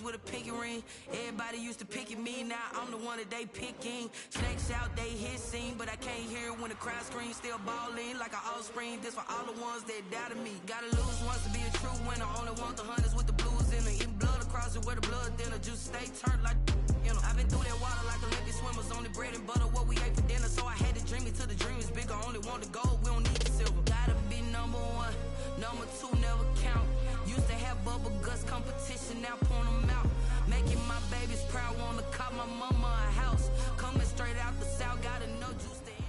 With a pinky ring, everybody used to pick at me. Now I'm the one that they picking. Snakes out, they hissing, but I can't hear it when the crowd screams. Still balling like an offspring. This for all the ones that doubted me. Gotta lose once to be a true winner. Only want the hunters with the blues in it. Eating blood across it where the blood thinner. Juice stay turned like I've been through that water like Olympic swimmers. Only bread and butter what we ate for dinner. So I had to dream it till the dream is bigger. Only want the gold, we don't need the silver. Gotta be number one, number two never count. Used to have bubble guts competition, now point them out. Making my babies proud, wanna cop my mama a house. Coming straight out the south, gotta know juice to end.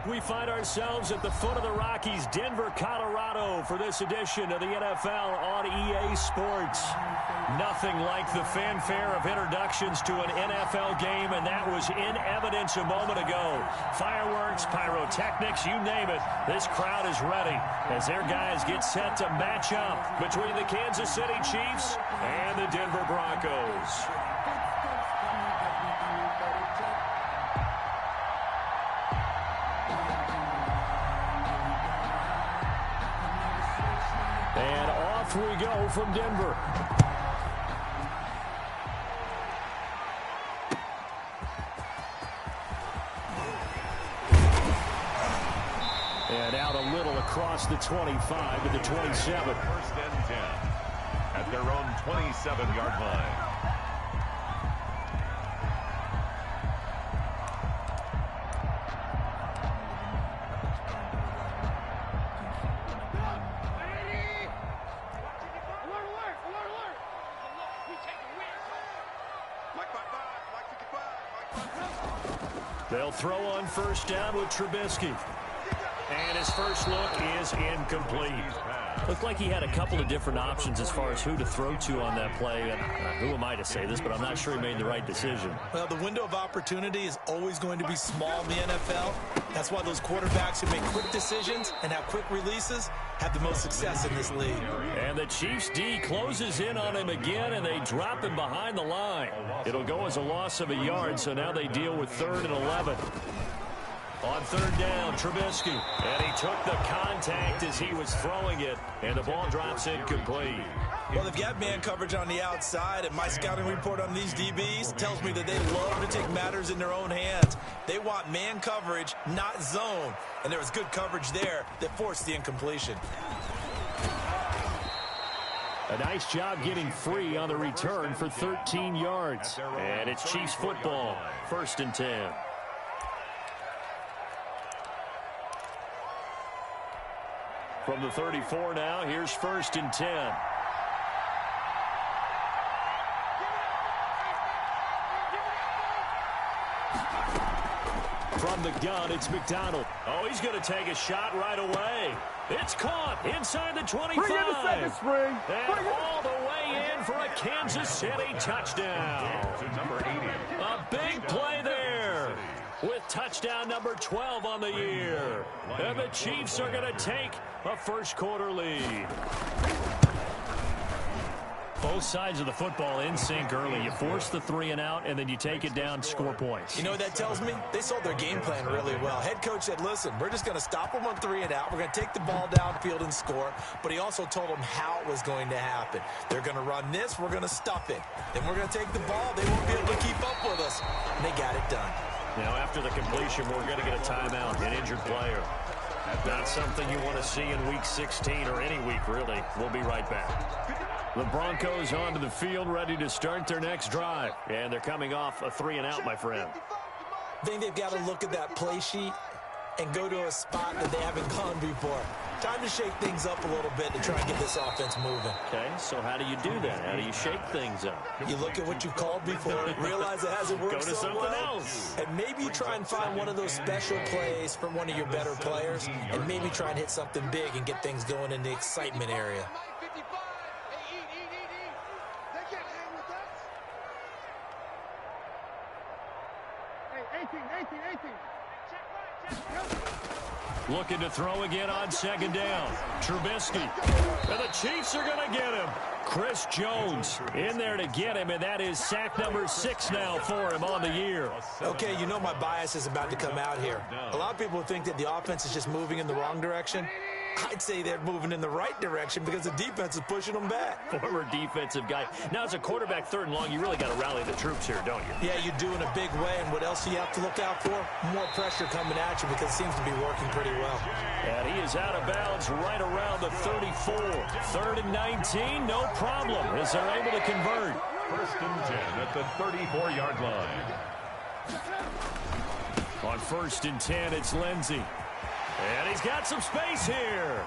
We find ourselves at the foot of the Rockies, Denver, Colorado, for this edition of the NFL on EA Sports. Nothing like the fanfare of introductions to an NFL game, and that was in evidence a moment ago. Fireworks, pyrotechnics, you name it. This crowd is ready as their guys get set to match up between the Kansas City Chiefs and the Denver Broncos. And off we go from Denver. And out a little across the 25 to the 27. First and 10 at their own 27-yard line. They'll throw on first down with Trubisky. And his first look is incomplete. Looked like he had a couple of different options as far as who to throw to on that play. And who am I to say this, but I'm not sure he made the right decision. Well, the window of opportunity is always going to be small in the NFL. That's why those quarterbacks who make quick decisions and have quick releases have the most success in this league. And the Chiefs D closes in on him again, and they drop him behind the line. It'll go as a loss of a yard, so now they deal with 3rd and 11. On third down, Trubisky. And he took the contact as he was throwing it, and the ball drops incomplete. Well, they've got man coverage on the outside, and my scouting report on these DBs tells me that they love to take matters in their own hands. They want man coverage, not zone. And there was good coverage there that forced the incompletion. A nice job getting free on the return for 13 yards. And it's Chiefs football, 1st and 10. From the 34 now, here's 1st and 10. From the gun, it's McDonald. Oh, he's going to take a shot right away. It's caught inside the 25. Bring in the second string. And all the way in for a Kansas City touchdown. Number 80. A big play there, with touchdown number 12 on the year. And the Chiefs are going to take a first quarter lead. Both sides of the football in sync early. You force the 3 and out, and then you take it down, score points. You know what that tells me? They sold their game plan really well. Head coach said, listen, we're just going to stop them on 3 and out. We're going to take the ball downfield and score. But he also told them how it was going to happen. They're going to run this. We're going to stuff it. Then we're going to take the ball. They won't be able to keep up with us. And they got it done. Now, after the completion, we're going to get a timeout, an injured player. Not something you want to see in Week 16 or any week, really. We'll be right back. The Broncos onto the field, ready to start their next drive. And they're coming off a 3-and-out, my friend. I think they've got to look at that play sheet and go to a spot that they haven't gone before. Time to shake things up a little bit to try and get this offense moving. Okay, so how do you do that? How do you shake things up? You look at what you've called before, realize it hasn't worked Go to so something well, else. and maybe you try and find one of those special plays from one of your better players, and maybe try and hit something big and get things going in the excitement area. Looking to throw again on second down. Trubisky. And the Chiefs are going to get him. Chris Jones in there to get him, and that is sack number 6 now for him on the year. Okay, you know my bias is about to come out here. A lot of people think that the offense is just moving in the wrong direction. I'd say they're moving in the right direction because the defense is pushing them back. Former defensive guy. Now, as a quarterback, 3rd and long, you really got to rally the troops here, don't you? Yeah, you do in a big way, and what else do you have to look out for? More pressure coming at you because it seems to be working pretty well. And he is out of bounds right around the 34. 3rd and 19, no problem, as they're able to convert. 1st and 10 at the 34-yard line. On 1st and 10, it's Lindsey. And he's got some space here.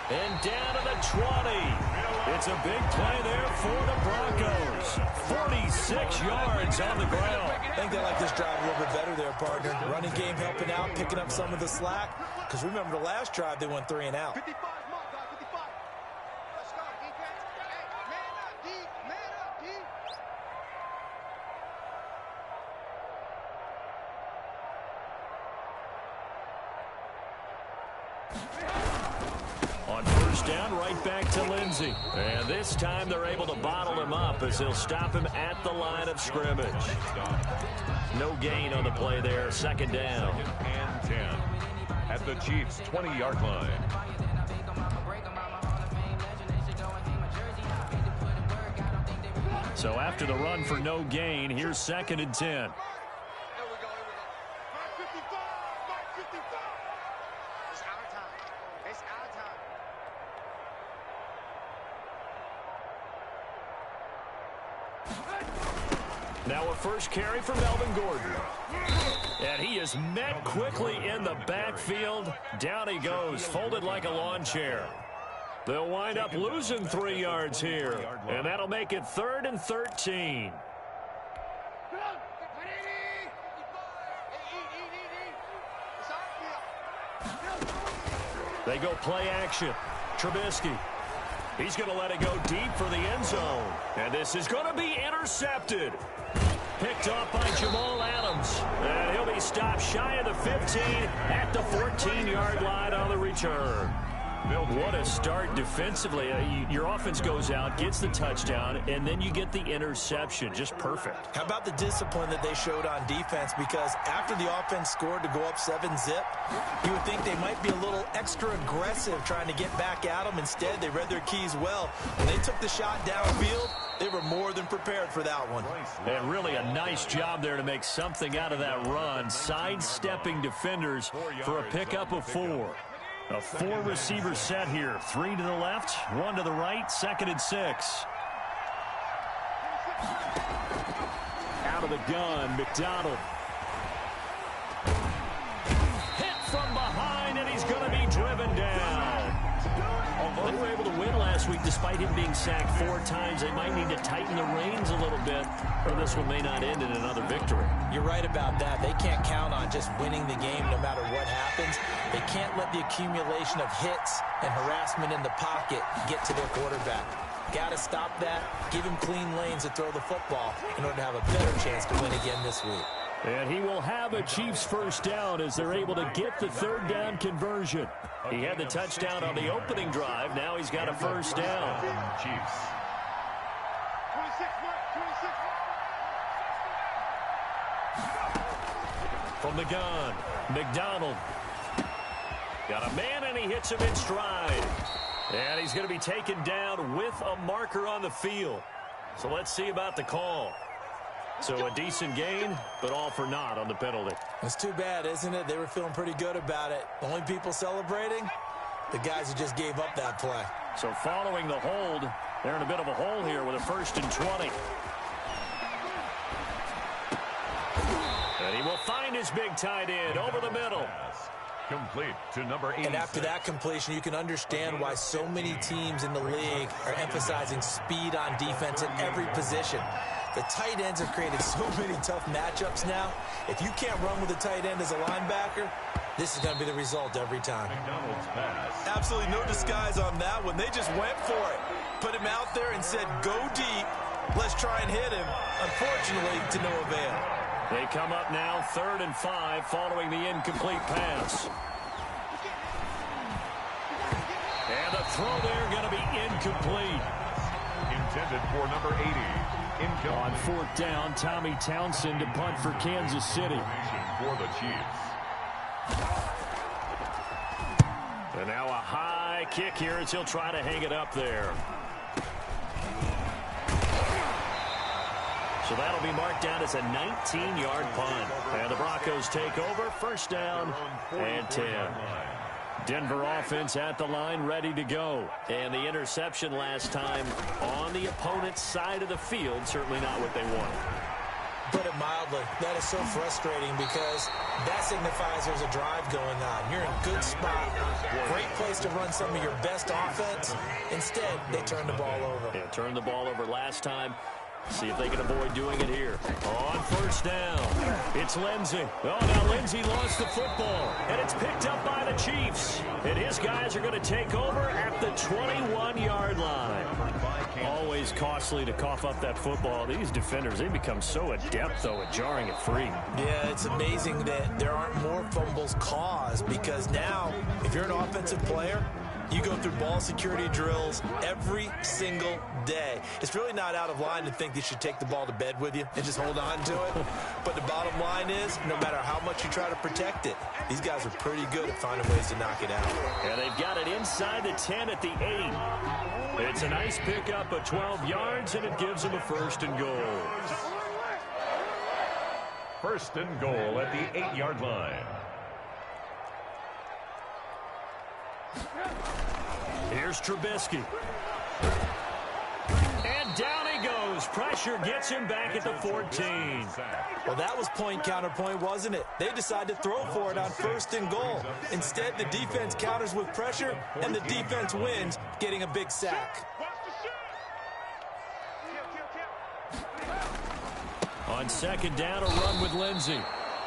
And down to the 20. It's a big play there for the Broncos. 46 yards on the ground. I think they like this drive a little bit better there, partner. Running game helping out, picking up some of the slack. Because remember, the last drive, they went 3-and-out. On 1st down, right back to Lindsey. And this time they're able to bottle him up as they'll stop him at the line of scrimmage. No gain on the play there. 2nd down. 2nd and 10 at the Chiefs' 20-yard line. So after the run for no gain, here's 2nd and 10. Now a first carry for Melvin Gordon. And he is met quickly in the backfield. Down he goes, folded like a lawn chair. They'll wind up losing 3 yards here. And that'll make it 3rd and 13. They go play action. Trubisky. He's going to let it go deep for the end zone. And this is going to be intercepted. Picked off by Jamal Adams. And he'll be stopped shy of the 15 at the 14-yard line on the return. What a start defensively. Your offense goes out, gets the touchdown, and then you get the interception. Just perfect. How about the discipline that they showed on defense? Because after the offense scored to go up 7-zip, you would think they might be a little extra aggressive trying to get back at them. Instead, they read their keys well. When they took the shot downfield, they were more than prepared for that one. And really a nice job there to make something out of that run, sidestepping defenders for a pickup of 4. A 4-receiver set here. 3 to the left, 1 to the right, 2nd and 6. Out of the gun, McDonald. Hit from behind, and he's going to be driven down. They were able to win last week despite him being sacked 4 times. They might need to tighten the reins a little bit, or this one may not end in another victory. You're right about that. They can't count on just winning the game no matter what happens. They can't let the accumulation of hits and harassment in the pocket get to their quarterback. Got to stop that, give him clean lanes to throw the football in order to have a better chance to win again this week. And he will have a Chiefs first down as they're able to get the 3rd down conversion. He had the touchdown on the opening drive. Now he's got a first down. Chiefs. From the gun, McDonald. Got a man, and he hits him in stride. And he's going to be taken down with a marker on the field. So let's see about the call. So a decent gain, but all for naught on the penalty. It's too bad, isn't it? They were feeling pretty good about it. The only people celebrating, the guys who just gave up that play. So following the hold, they're in a bit of a hole here with a 1st and 20. And he will find his big tight end over the middle. Complete to number 86. And after that completion, you can understand why so many teams in the league are emphasizing speed on defense at every position. The tight ends have created so many tough matchups now. If you can't run with a tight end as a linebacker, this is going to be the result every time. McDonald's pass. Absolutely no disguise on that one. They just went for it. Put him out there and said, go deep. Let's try and hit him. Unfortunately, to no avail. They come up now 3rd and 5 following the incomplete pass. And the throw there going to be incomplete. Intended for number 80. Incomplete. On 4th down, Tommy Townsend to punt for Kansas City. For the Chiefs. And now a high kick here as he'll try to hang it up there. So that'll be marked down as a 19-yard punt. And the Broncos take over, 1st down and 10. Denver offense at the line, ready to go. And the interception last time on the opponent's side of the field, certainly not what they wanted. Put it mildly, that is so frustrating because that signifies there's a drive going on. You're in a good spot, great place to run some of your best offense. Instead, they turn the ball over. Yeah, turned the ball over last time. See if they can avoid doing it here. On 1st down, it's Lindsey. Oh, now Lindsey lost the football, and it's picked up by the Chiefs. And his guys are going to take over at the 21-yard line. Always costly to cough up that football. These defenders, they become so adept, though, at jarring it free. Yeah, it's amazing that there aren't more fumbles caused because now, if you're an offensive player, you go through ball security drills every single day. It's really not out of line to think you should take the ball to bed with you and just hold on to it. But the bottom line is, no matter how much you try to protect it, these guys are pretty good at finding ways to knock it out. And they've got it inside the 10 at the 8. It's a nice pickup of 12 yards, and it gives them a 1st and goal. 1st and goal at the 8-yard line. Here's Trubisky. And down he goes. Pressure gets him back at the 14. Well, that was point counterpoint, wasn't it? They decided to throw for it on 1st and goal. Instead, the defense counters with pressure, and the defense wins, getting a big sack. On 2nd down, a run with Lindsey.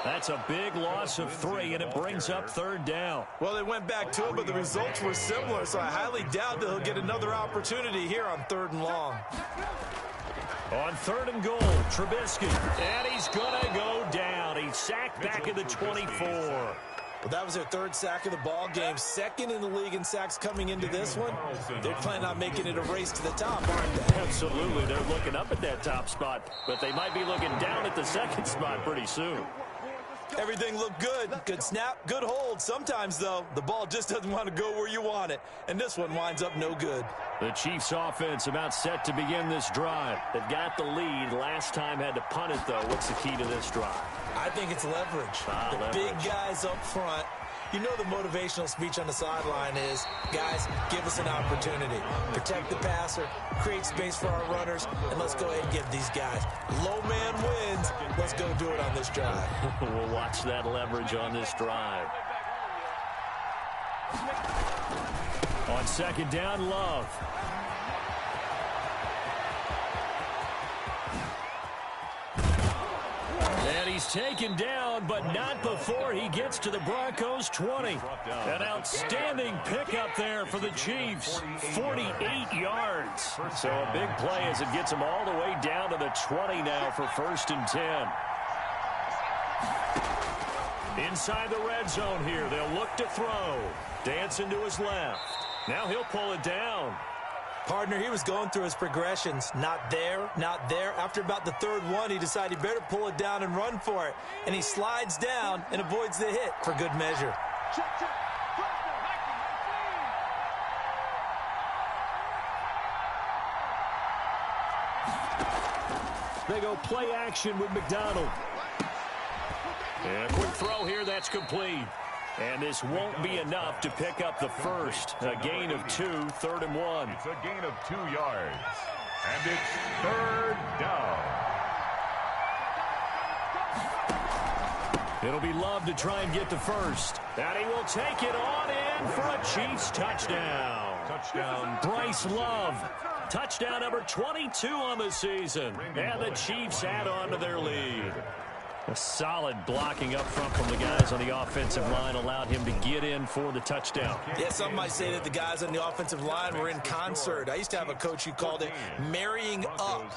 That's a big loss of 3, and it brings up 3rd down. Well, they went back to it, but the results were similar, so I highly doubt that he'll get another opportunity here on 3rd and long. On 3rd and goal, Trubisky. And he's going to go down. He's sacked back at the 24. Well, that was their 3rd sack of the ball game. 2nd in the league in sacks coming into this one. They're planning on making it a race to the top, aren't they? Absolutely. They're looking up at that top spot, but they might be looking down at the 2nd spot pretty soon. Everything looked good. Good snap, good hold. Sometimes, though, the ball just doesn't want to go where you want it. And this one winds up no good. The Chiefs offense about set to begin this drive. They've got the lead. Last time had to punt it, though. What's the key to this drive? I think it's leverage. The big guys up front. You know the motivational speech on the sideline is, guys, give us an opportunity. Protect the passer, create space for our runners, and let's go ahead and give these guys. Low man wins. Let's go do it on this drive. We'll watch that leverage on this drive. On 2nd down, Love. And he's taken down, but not before he gets to the Broncos' 20. An outstanding pickup there for the Chiefs. 48 yards. So a big play as it gets them all the way down to the 20 now for 1st and 10. Inside the red zone here, they'll look to throw. Dancing to his left. Now he'll pull it down. Partner, he was going through his progressions. Not there, not there. After about the 3rd one, he decided he better pull it down and run for it. And he slides down and avoids the hit for good measure. They go play action with McDonald. And a quick throw here, that's complete. And this won't be enough to pick up the first. A gain of 2, 3rd and 1. It's a gain of 2 yards. And it's 3rd down. It'll be Love to try and get the first. And he will take it on in for a Chiefs touchdown. Touchdown. Bryce Love. Touchdown number 22 on the season. And the Chiefs add on to their lead. A solid blocking up front from the guys on the offensive line allowed him to get in for the touchdown. Yeah, some might say that the guys on the offensive line were in concert. I used to have a coach who called it marrying up,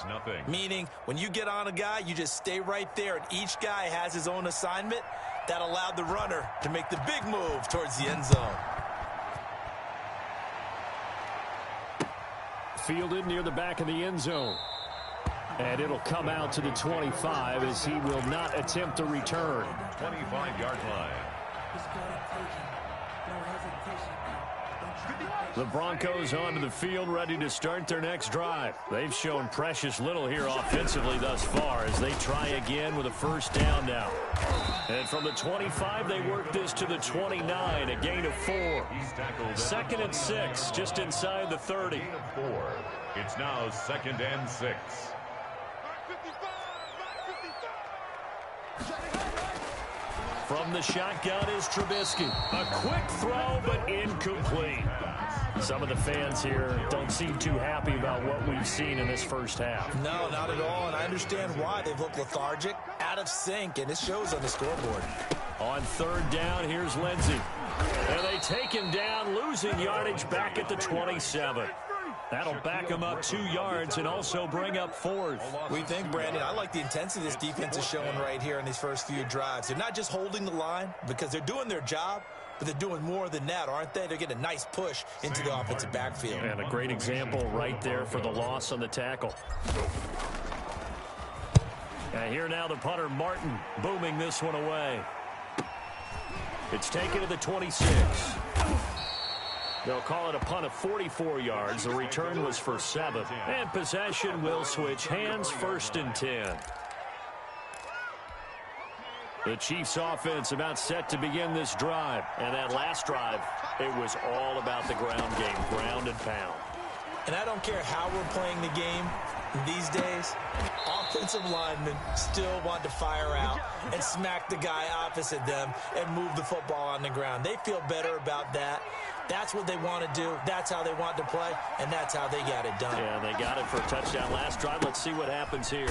meaning when you get on a guy, you just stay right there, and each guy has his own assignment. That allowed the runner to make the big move towards the end zone. Fielded near the back of the end zone. And it'll come out to the 25 as he will not attempt a return. 25-yard line. The Broncos onto the field ready to start their next drive. They've shown precious little here offensively thus far as they try again with a first down now. And from the 25, they work this to the 29, a gain of 4. 2nd and 6, just inside the 30. Gain of 4. It's now 2nd and 6. From the shotgun is Trubisky. A quick throw, but incomplete. Some of the fans here don't seem too happy about what we've seen in this first half. No, not at all, and I understand why. They've looked lethargic, out of sync, and it shows on the scoreboard. On 3rd down, here's Lindsey. And they take him down, losing yardage back at the 27. That'll back him up 2 yards and also bring up 4th. We think, Brandon, I like the intensity this defense is showing right here in these first few drives. They're not just holding the line because they're doing their job, but they're doing more than that, aren't they? They're getting a nice push into the offensive backfield. And a great example right there for the loss on the tackle. And here now the punter, Martin, booming this one away. It's taken to the 26. They'll call it a punt of 44 yards. The return was for 7. And possession will switch hands, 1st and 10. The Chiefs offense about set to begin this drive. And that last drive, it was all about the ground game, ground and pound. And I don't care how we're playing the game these days, offensive linemen still want to fire out and smack the guy opposite them and move the football on the ground. They feel better about that. That's what they want to do. That's how they want to play, and that's how they got it done. Yeah, they got it for a touchdown last drive. Let's see what happens here.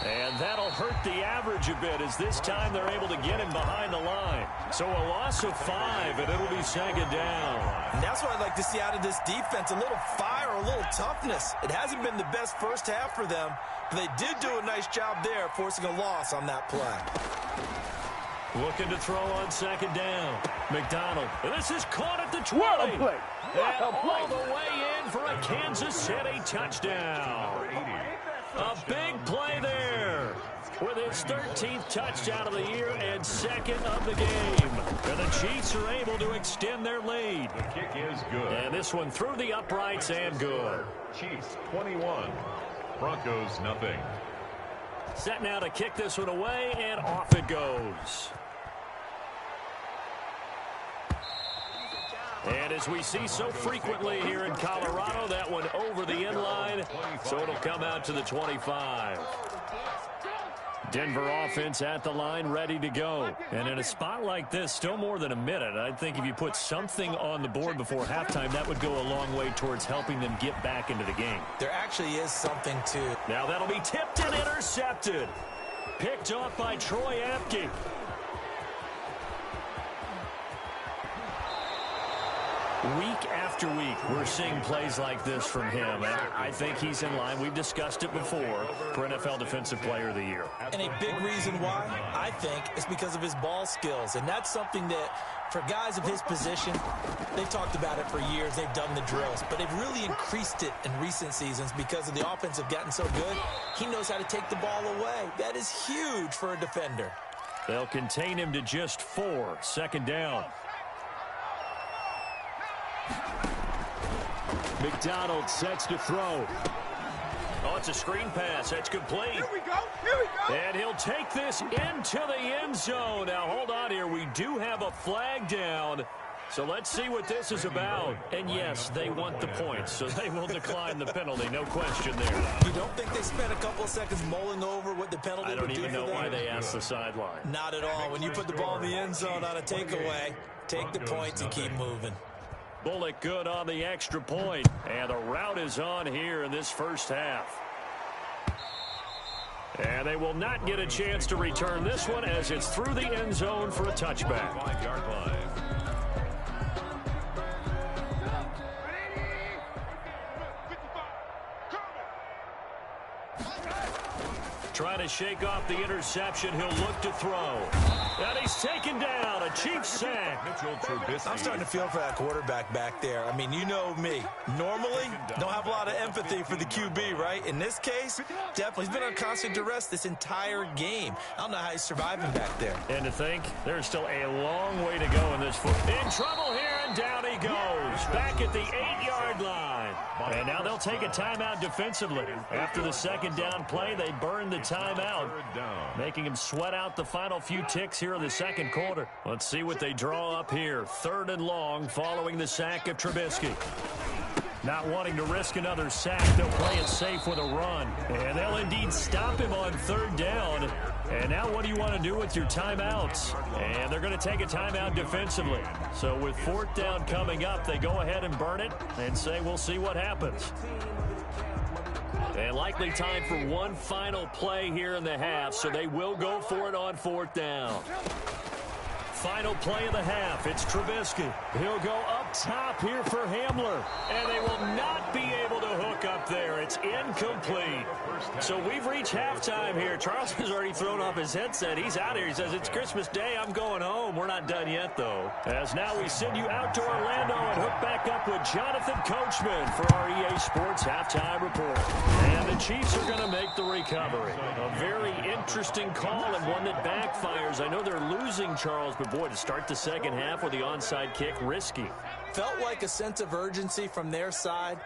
And that'll hurt the average a bit as this time they're able to get him behind the line. So a loss of 5, and it'll be 2nd down. And that's what I'd like to see out of this defense, a little fire, a little toughness. It hasn't been the best first half for them, but they did do a nice job there forcing a loss on that play. Looking to throw on 2nd down. McDonald. And this is caught at the 20. What a play. And all the way in for a Kansas City touchdown. A big play there with his 13th touchdown of the year and 2nd of the game. And the Chiefs are able to extend their lead. The kick is good. And this one through the uprights and good. Chiefs 21. Broncos nothing. Set now to kick this one away, and off it goes. And as we see so frequently here in Colorado, that one over the end line, so it'll come out to the 25. Denver offense at the line, ready to go. And in a spot like this, still more than a minute. I think if you put something on the board before halftime, that would go a long way towards helping them get back into the game. There actually is something to. Now that'll be tipped and intercepted. Picked off by Troy Apke. Week after week, we're seeing plays like this from him, and I think he's in line. We've discussed it before for NFL Defensive Player of the Year. And a big reason why, I think, is because of his ball skills. And that's something that, for guys of his position, they've talked about it for years. They've done the drills. But they've really increased it in recent seasons because of the offense have gotten so good. He knows how to take the ball away. That is huge for a defender. They'll contain him to just 4. 2nd down. McDonald sets to throw. Oh, it's a screen pass. That's complete. Here we go. And he'll take this into the end zone. Now, hold on here. We do have a flag down. So let's see what this is about. And yes, they want the points, so they will decline the penalty. No question there. You don't think they spent a couple of seconds mulling over what the penalty would do for them? I don't even know why they asked the sideline. Not at all. When you put the ball in the end zone on a takeaway, take the points and keep moving. Bullock good on the extra point. And the route is on here in this first half. And they will not get a chance to return this one as it's through the end zone for a touchback. 5-yard line. Trying to shake off the interception. He'll look to throw. And he's taken down. A Chiefs sack. Mitchell Trubisky. I'm starting to feel for that quarterback back there. I mean, you know me. Normally, don't have a lot of empathy for the QB, right? In this case, definitely. He's been on constant duress this entire game. I don't know how he's surviving back there. And to think, there's still a long way to go in this foot. In trouble here, and down he goes. Back at the 8-yard line. And now they'll take a timeout defensively. After the second down play, they burn the timeout, making him sweat out the final few ticks here in the second quarter. Let's see what they draw up here. 3rd and long following the sack of Trubisky. Not wanting to risk another sack, they'll play it safe with a run. And they'll indeed stop him on 3rd down. And now what do you want to do with your timeouts? And they're going to take a timeout defensively. So with 4th down coming up, they go ahead and burn it and say we'll see what happens. And likely time for one final play here in the half, so they will go for it on 4th down. Final play of the half. It's Trubisky. He'll go up top here for Hamler. And they will not be able to hook up there. It's incomplete. So we've reached halftime here. Charles has already thrown off his headset. He's out here. He says, it's Christmas Day. I'm going home. We're not done yet, though. As now we send you out to Orlando and hook back up with Jonathan Coachman for our EA Sports Halftime Report. And the Chiefs are going to make the recovery. A very interesting call and one that backfires. I know they're losing Charles, but boy, to start the second half with the onside kick, risky. Felt like a sense of urgency from their side,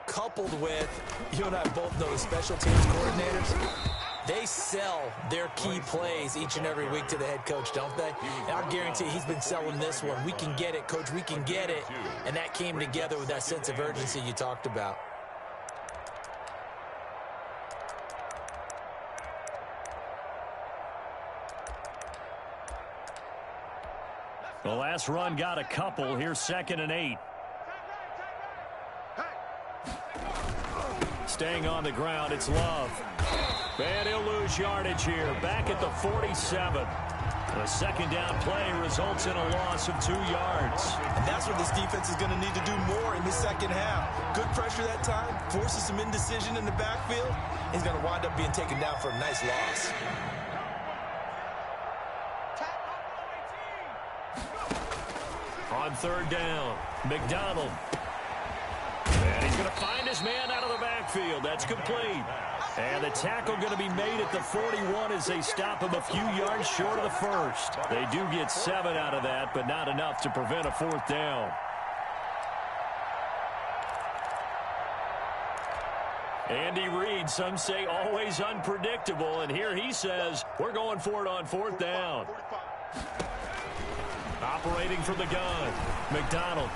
coupled with, you and I both know the special teams coordinators, they sell their key plays each and every week to the head coach, don't they? And I guarantee he's been selling this one. We can get it, coach, we can get it. And that came together with that sense of urgency you talked about. The last run got a couple. Here's 2nd and 8. Staying on the ground, it's Love. And he'll lose yardage here. Back at the 47. The second down play results in a loss of 2 yards. And that's what this defense is going to need to do more in the second half. Good pressure that time, forces some indecision in the backfield. He's going to wind up being taken down for a nice loss. On 3rd down, McDonald. And he's going to find his man out of the backfield. That's complete. And the tackle going to be made at the 41 as they stop him a few yards short of the first. They do get 7 out of that, but not enough to prevent a 4th down. Andy Reid, some say always unpredictable, and here he says, we're going for it on 4th down. Operating from the gun, McDonald.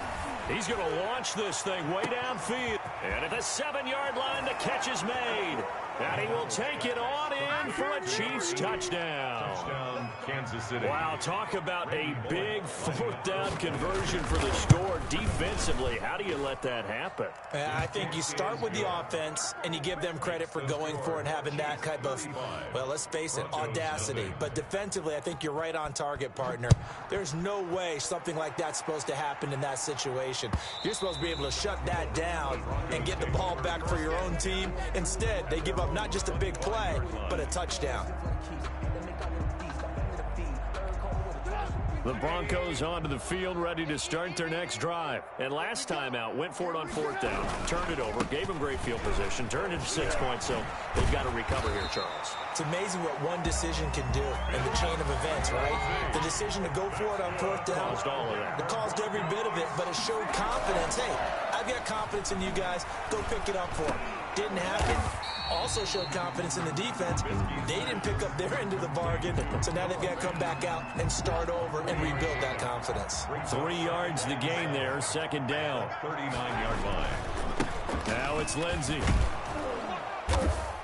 He's going to launch this thing way downfield. And at the 7-yard line, the catch is made. And he will take it on in for a Chiefs touchdown. Touchdown, Kansas City. Wow, talk about a big 4th down conversion for the score defensively. How do you let that happen? I think you start with the offense, and you give them credit for going for it and having that type of, well, let's face it, audacity. But defensively, I think you're right on target, partner. There's no way something like that's supposed to happen in that situation. You're supposed to be able to shut that down and get the ball back for your own team. Instead, they give up not just a big play, but a touchdown. The Broncos onto the field, ready to start their next drive. And last time out, went for it on 4th down, turned it over, gave them great field position, turned it to 6 points, so they've got to recover here, Charles. It's amazing what one decision can do in the chain of events, right? The decision to go for it on 4th down. Caused all of that. It caused every bit of it, but it showed confidence. Hey, I've got confidence in you guys. Go pick it up for them. Didn't happen. Also showed confidence in the defense. They didn't pick up their end of the bargain, so now they've got to come back out and start over and rebuild that confidence. 3 yards the gain there, second down. 39-yard line. Now it's Lindsey.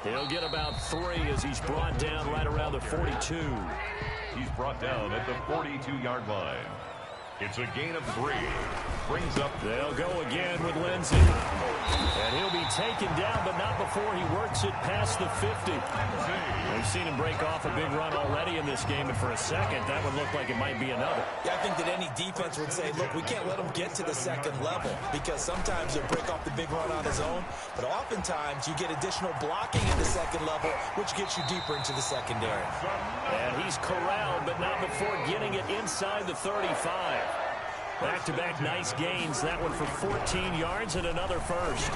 He'll get about 3 as he's brought down right around the 42. He's brought down at the 42-yard line. It's a gain of 3. Brings up. They'll go again with Lindsey. And he'll be taken down, but not before he works it past the 50. We've seen him break off a big run already in this game, and for a second, that would look like it might be another. Yeah, I think that any defense would say, look, we can't let him get to the second level, because sometimes he'll break off the big run on his own, but oftentimes you get additional blocking at the second level, which gets you deeper into the secondary. And he's corralled, but not before getting it inside the 35. Back-to-back nice gains. That one for 14 yards and another first.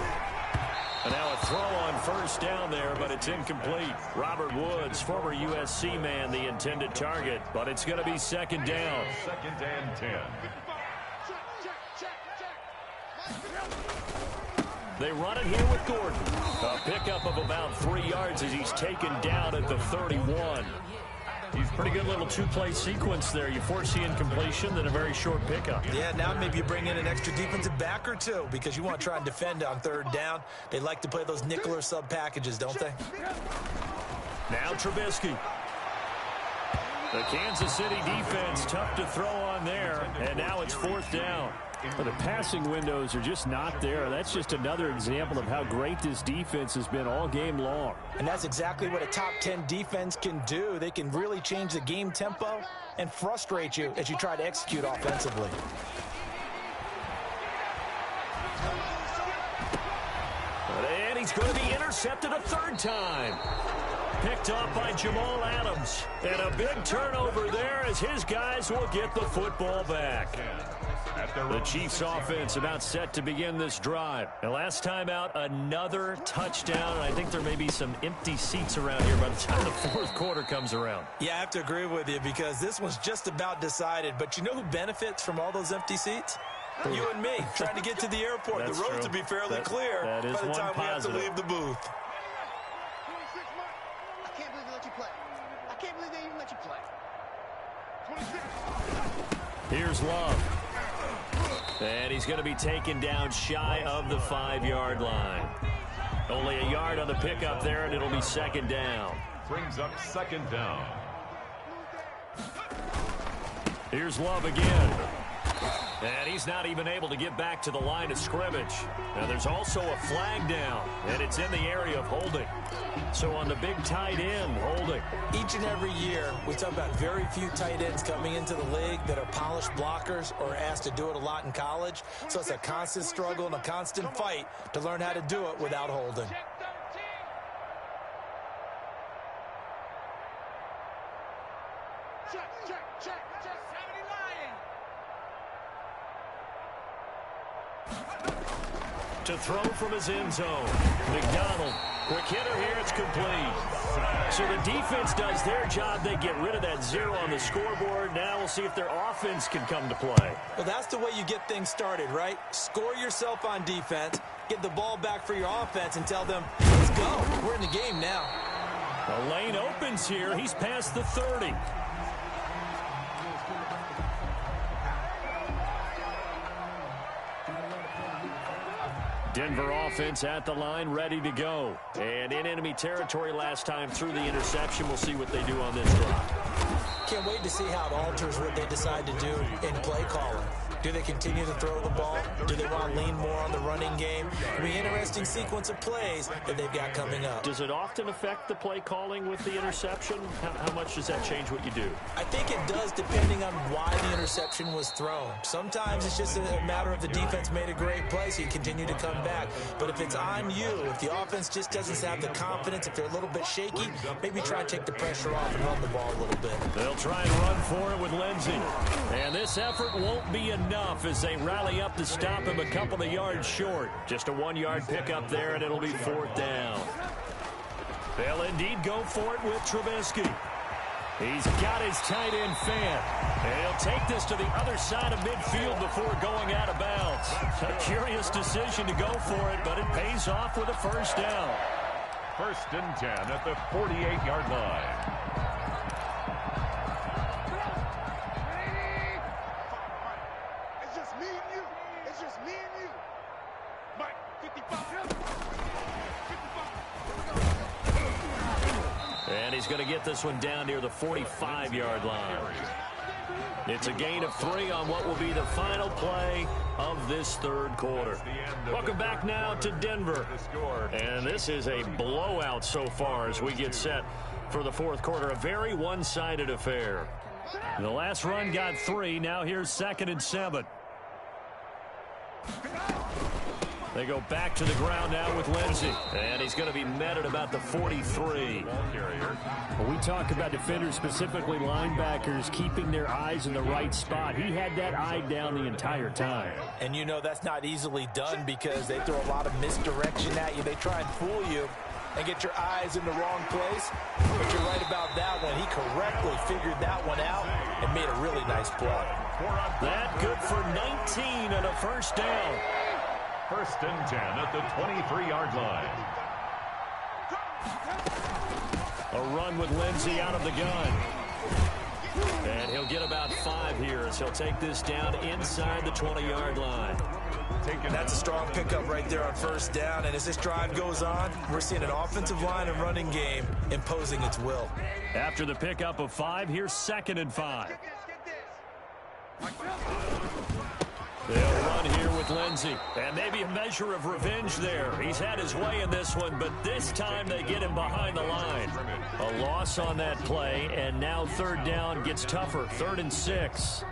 And now a throw on first down there, but it's incomplete. Robert Woods, former USC man, the intended target, but it's going to be second down. 2nd and 10. They run it here with Gordon. A pickup of about 3 yards as he's taken down at the 31. He's pretty good little two-play sequence there. You foresee incompletion, then a very short pickup. Yeah, now maybe you bring in an extra defensive back or two because you want to try and defend on third down. They like to play those nickel or sub packages, don't they? Now Trubisky. The Kansas City defense tough to throw on there, and now it's 4th down. But the passing windows are just not there. That's just another example of how great this defense has been all game long. And that's exactly what a top 10 defense can do. They can really change the game tempo and frustrate you as you try to execute offensively. And he's going to be intercepted a 3rd time. Picked off by Jamal Adams. And a big turnover there as his guys will get the football back. The Chiefs offense about set to begin this drive. And last time out, another touchdown. I think there may be some empty seats around here by the time the 4th quarter comes around. Yeah, I have to agree with you because this one's just about decided. But you know who benefits from all those empty seats? You and me, trying to get to the airport. That's the roads true. will be fairly clear that is by the time one we have to positive. leave the booth. I can't believe they let you play. I can't believe they even let you play. 26. Here's Love. And he's going to be taken down shy of the 5-yard line. Only a yard on the pickup there, and it'll be second down. Brings up 2nd down. Here's Love again. And he's not even able to get back to the line of scrimmage. Now there's also a flag down, and it's in the area of holding. So on the big tight end, holding. Each and every year, we talk about very few tight ends coming into the league that are polished blockers or asked to do it a lot in college. So it's a constant struggle and a constant fight to learn how to do it without holding. To throw from his end zone. McDonald, quick hitter here, it's complete. So the defense does their job. They get rid of that 0 on the scoreboard. Now we'll see if their offense can come to play. Well, that's the way you get things started, right? Score yourself on defense, get the ball back for your offense, and tell them, let's go. We're in the game now. The lane opens here. He's past the 30. Denver offense at the line, ready to go. And in enemy territory last time through the interception. We'll see what they do on this drive. Can't wait to see how it alters what they decide to do in play calling. Do they continue to throw the ball? Do they want to lean more on the running game? It'll be an interesting sequence of plays that they've got coming up. Does it often affect the play calling with the interception? How much does that change what you do? I think it does depending on why the interception was thrown. Sometimes it's just a matter of the defense made a great play, so you continue to come back. But if it's on you, if the offense just doesn't have the confidence, if they're a little bit shaky, maybe try and take the pressure off and run the ball a little bit. They'll try and run for it with Lindsey. And this effort won't be enough as they rally up to stop him a couple of yards short. Just a 1-yard pickup there, and it'll be 4th down. They'll indeed go for it with Trubisky. He's got his tight end fan. And he'll take this to the other side of midfield before going out of bounds. A curious decision to go for it, but it pays off with a first down. 1st and 10 at the 48-yard line. It's just me and you. It's just me and you. Mike, 55. And he's going to get this one down near the 45-yard line. It's a gain of 3 on what will be the final play of this third quarter. Welcome back now to Denver. And this is a blowout so far as we get set for the fourth quarter. A very one-sided affair. The last run got 3. Now here's 2nd and 7. They go back to the ground now with Lindsey. And he's going to be met at about the 43. When we talk about defenders, specifically linebackers, keeping their eyes in the right spot, he had that eye down the entire time. And you know that's not easily done because they throw a lot of misdirection at you. They try and fool you and get your eyes in the wrong place. But you're right about that one. He correctly figured that one out and made a really nice play. That good for 19 and a first down. 1st and 10 at the 23-yard line. A run with Lindsey out of the gun. And he'll get about 5 here as he'll take this down inside the 20-yard line. That's a strong pickup right there on 1st down. And as this drive goes on, we're seeing an offensive line and running game imposing its will. After the pickup of 5, here's 2nd and 5. They'll run here with Lindsey. And maybe a measure of revenge there. He's had his way in this one, but this time they get him behind the line. A loss on that play, and now 3rd down gets tougher. 3rd and 6.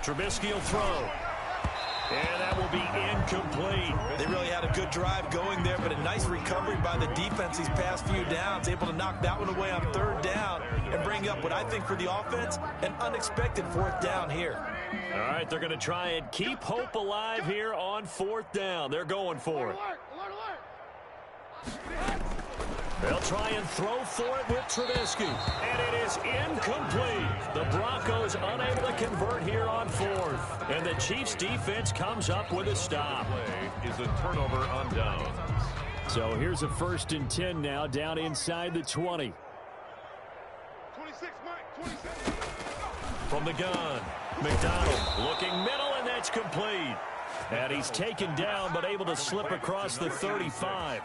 Trubisky will throw. And that will be incomplete. They really had a good drive going there, but a nice recovery by the defense these past few downs, able to knock that one away on 3rd down and bring up what I think for the offense, an unexpected 4th down here. All right, they're going to try and keep hope alive here on 4th down. They're going for it. They'll try and throw for it with Trubisky. And it is incomplete. The Broncos unable to convert here on 4th. And the Chiefs defense comes up with a stop. Is a turnover on downs. So here's a 1st and 10 now down inside the 20. 26, Mike, 26. From the gun, McDonald looking middle, and that's complete. And he's taken down but able to slip across the 35.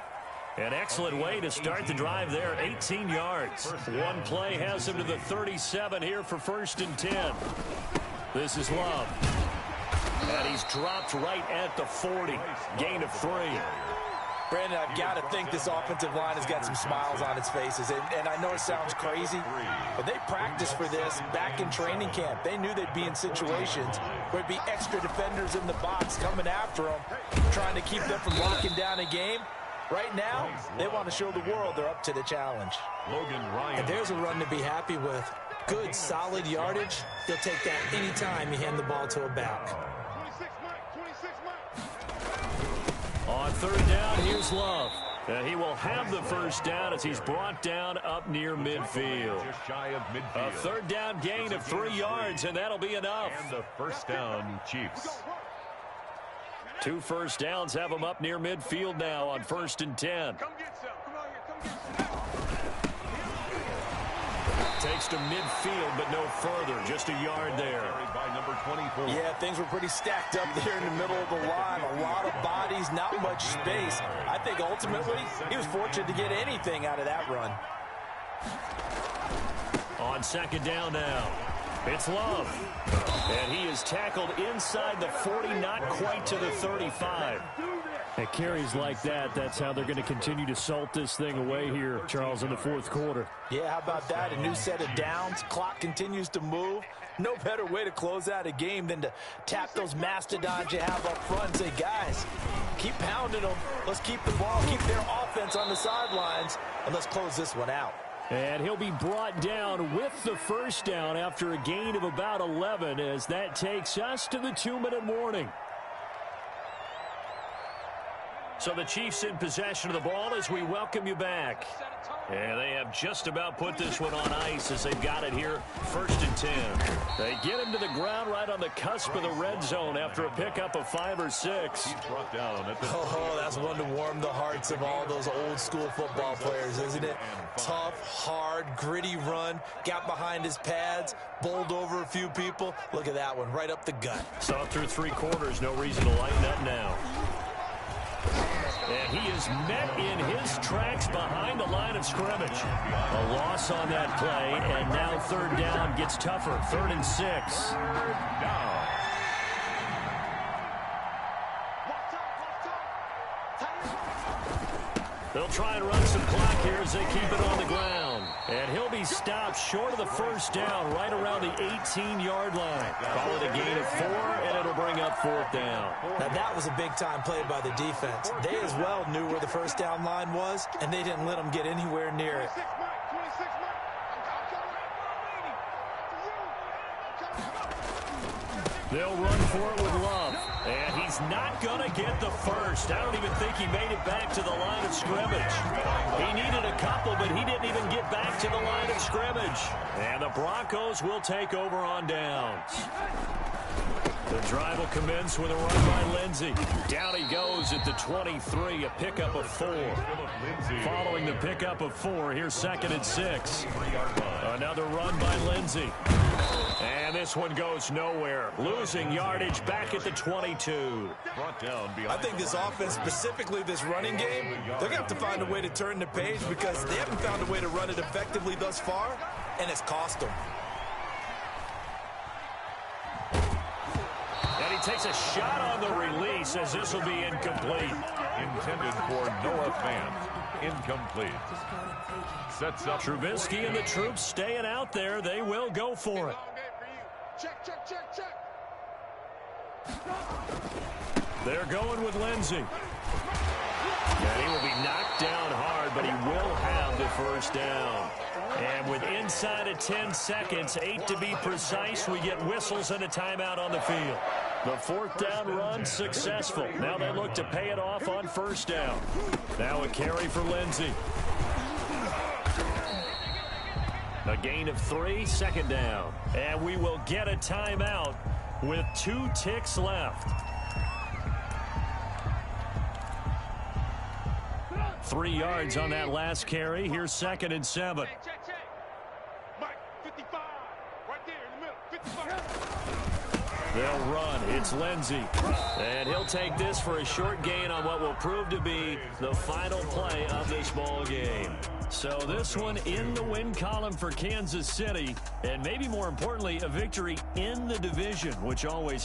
An excellent way to start the drive there, 18 yards. One play has him to the 37 here for 1st and 10. This is Love. And he's dropped right at the 40. Gain of 3. Brandon, I've got to think this offensive line has got some smiles on its faces. And I know it sounds crazy, but they practiced for this back in training camp. They knew they'd be in situations where it'd be extra defenders in the box coming after them, trying to keep them from locking down a game. Right now, they want to show the world they're up to the challenge. Logan Ryan. And there's a run to be happy with. Good, solid yardage. They'll take that anytime you hand the ball to a back. 26, Mike, On 3rd down, here's Love. And he will have the first down as he's brought down up near midfield. Just shy of midfield. A 3rd down gain of 3 yards, and that'll be enough. And the first down, Chiefs. 2 first downs have him up near midfield now on 1st and 10. Come get some. Come on here. Come get some. Takes to midfield, but no further. Just a yard there. Carried by number 24. Yeah, things were pretty stacked up there in the middle of the line. A lot of bodies, not much space. I think ultimately he was fortunate to get anything out of that run. On 2nd down now, it's Love. And he is tackled inside the 40, not quite to the 35. At carries like that, that's how they're going to continue to salt this thing away here, Charles, in the fourth quarter. Yeah, how about that? A new set of downs. Clock continues to move. No better way to close out a game than to tap those mastodons you have up front and say, guys, keep pounding them. Let's keep the ball, keep their offense on the sidelines, and let's close this one out. And he'll be brought down with the first down after a gain of about 11 as that takes us to the 2-minute warning. So the Chiefs in possession of the ball as we welcome you back. And they have just about put this one on ice as they've got it here, 1st and 10. They get him to the ground right on the cusp of the red zone after a pickup of 5 or 6. Oh, that's one to warm the hearts of all those old school football players, isn't it? Tough, hard, gritty run, got behind his pads, bowled over a few people. Look at that one, right up the gut. Saw it through 3 quarters, no reason to lighten up now. And he is met in his tracks behind the line of scrimmage. A loss on that play, and now 3rd down gets tougher. 3rd and 6. They'll try and run some clock here as they keep it on the ground. And he'll be stopped short of the first down right around the 18-yard line. Call it a gain of 4, and it'll bring up 4th down. Now, that was a big-time play by the defense. They as well knew where the first down line was, and they didn't let them get anywhere near it. They'll run for it with Love. And he's not going to get the first. I don't even think he made it back to the line of scrimmage. He needed a couple, but he didn't even get back to the line of scrimmage. And the Broncos will take over on downs. The drive will commence with a run by Lindsey. Down he goes at the 23, a pickup of 4. Following the pickup of 4, here's 2nd and 6. Another run by Lindsey. And this one goes nowhere. Losing yardage back at the 22. I think this offense, specifically this running game, they're going to have to find a way to turn the page because they haven't found a way to run it effectively thus far, and it's cost them. And he takes a shot on the release as this will be incomplete. Intended for Noah Fant. Incomplete. Sets up. Trubisky and the troops staying out there. They will go for it. Check, check, check, check. They're going with Lindsey. And he will be knocked down hard, but he will have the first down. And with inside of 10 seconds, 8 to be precise, we get whistles and a timeout on the field. The 4th down run successful. Now they look to pay it off on 1st down. Now a carry for Lindsey. A gain of 3, 2nd down. And we will get a timeout with 2 ticks left. 3 yards on that last carry. Here's 2nd and 7. Check, check, check. Mike, 55. Right there in the middle. 55. They'll run. It's Lindsey. And he'll take this for a short gain on what will prove to be the final play of this ball game. So this one in the win column for Kansas City. And maybe more importantly, a victory in the division, which always